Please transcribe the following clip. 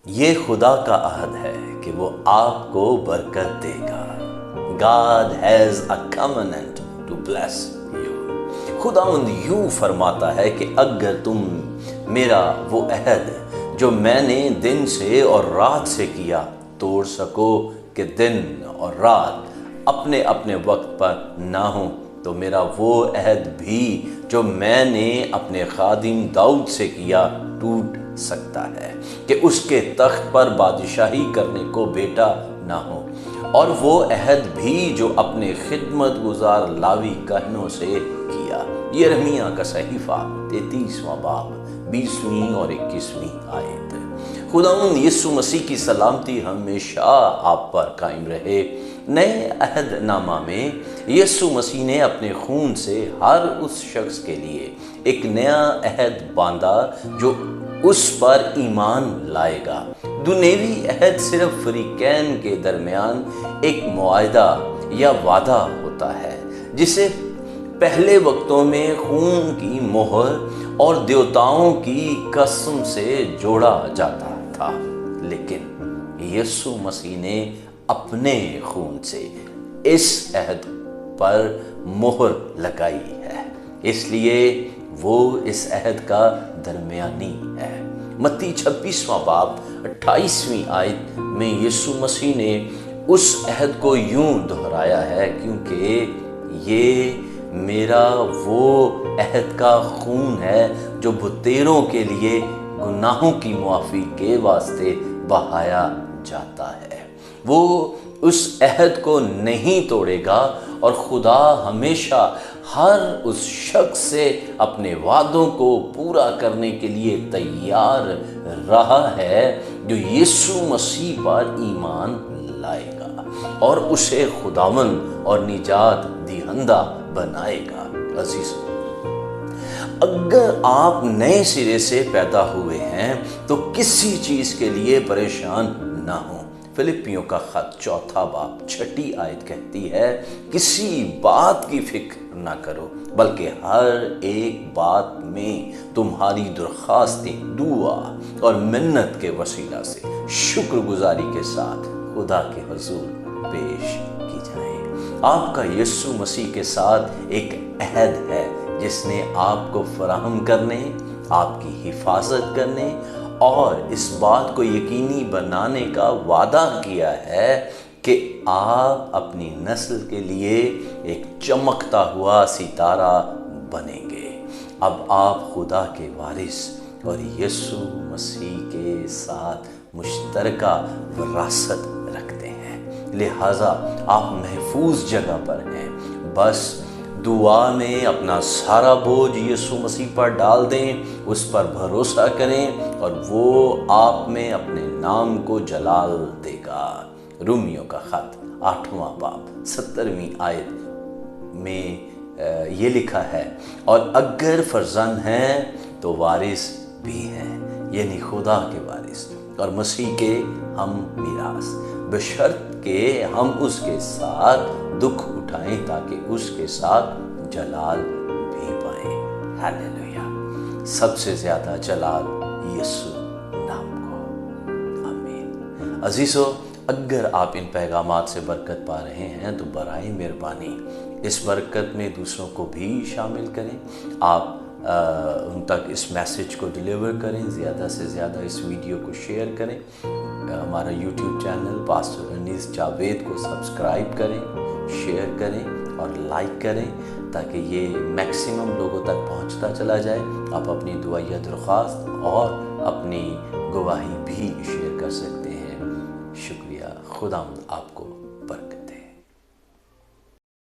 یہ خدا کا عہد ہے کہ وہ آپ کو برکت دے گا. God has a covenant to bless you. خداوند یوں فرماتا ہے کہ اگر تم میرا وہ عہد جو میں نے دن سے اور رات سے کیا توڑ سکو کہ دن اور رات اپنے اپنے وقت پر نہ ہوں، تو میرا وہ عہد بھی جو میں نے اپنے خادم داؤد سے کیا ٹوٹ سکتا ہے کہ اس کے تخت پر بادشاہی کرنے کو بیٹا نہ ہو. اور وہ عہد بھی جو اپنے خدمت گزار لاوی کہنوں سے کیا. یرمیہ کا صحیفہ 33واں باب 20ویں اور 21ویں آیت. خداوند یسوع مسیح کی سلامتی ہمیشہ آپ پر قائم رہے. نئے عہد نامہ میں یسوع مسیح نے اپنے خون سے ہر اس شخص کے لیے ایک نیا عہد باندھا جو اس پر ایمان لائے گا. دنیوی عہد صرف فریقین کے درمیان ایک معاہدہ یا وعدہ ہوتا ہے جسے پہلے وقتوں میں خون کی مہر اور دیوتاؤں کی قسم سے جوڑا جاتا تھا، لیکن یسوع مسیح نے اپنے خون سے اس عہد پر مہر لگائی ہے، اس لیے وہ اس عہد کا درمیانی ہے. متی 26واں باب 28ویں آیت میں یسوع مسیح نے اس عہد کو یوں دہرایا ہے، کیونکہ یہ میرا وہ عہد کا خون ہے جو بتیروں کے لیے گناہوں کی معافی کے واسطے بہایا جاتا ہے. وہ اس عہد کو نہیں توڑے گا اور خدا ہمیشہ ہر اس شخص سے اپنے وعدوں کو پورا کرنے کے لیے تیار رہا ہے جو یسوع مسیح پر ایمان لائے گا اور اسے خداوند اور نجات دہندہ بنائے گا. عزیزو، اگر آپ نئے سرے سے پیدا ہوئے ہیں تو کسی چیز کے لیے پریشان نہ ہوں. فلپیوں کا خط 4 باب 6 آیت کہتی ہے، کسی بات کی فکر نہ کرو بلکہ ہر ایک بات میں تمہاری درخواستیں دعا اور منت کے وسیلہ سے شکر گزاری کے ساتھ خدا کے حضور پیش کی جائیں. آپ کا یسوع مسیح کے ساتھ ایک عہد ہے جس نے آپ کو فراہم کرنے، آپ کی حفاظت کرنے اور اس بات کو یقینی بنانے کا وعدہ کیا ہے کہ آپ اپنی نسل کے لیے ایک چمکتا ہوا ستارہ بنیں گے. اب آپ خدا کے وارث اور یسوع مسیح کے ساتھ مشترکہ وراثت رکھتے ہیں، لہٰذا آپ محفوظ جگہ پر ہیں. بس دعا میں اپنا سارا بوجھ یسوع مسیح پر ڈال دیں، اس پر بھروسہ کریں اور وہ آپ میں اپنے نام کو جلال دے گا. رومیوں کا خط 8واں باب 17ویں آیت میں یہ لکھا ہے، اور اگر فرزند ہیں تو وارث بھی ہیں، یعنی خدا کے وارث اور مسیح کے ہم میراث، بشرط کہ ہم اس کے ساتھ دکھ اٹھائیں تاکہ اس کے ساتھ جلال بھی پائیں. ہیلیلویا! سب سے زیادہ جلال یسوع نام کو. آمین. عزیزو، اگر آپ ان پیغامات سے برکت پا رہے ہیں تو برائے مہربانی اس برکت میں دوسروں کو بھی شامل کریں. آپ ان تک اس میسیج کو ڈیلیور کریں، زیادہ سے زیادہ اس ویڈیو کو شیئر کریں. ہمارا یوٹیوب چینل پاسٹر انیس جاوید کو سبسکرائب کریں، شیئر کریں اور لائک کریں تاکہ یہ میکسیمم لوگوں تک پہنچتا چلا جائے. آپ اپنی دعائیہ درخواست اور اپنی گواہی بھی شیئر کر سکتے ہیں. شکریہ. خدا آپ کو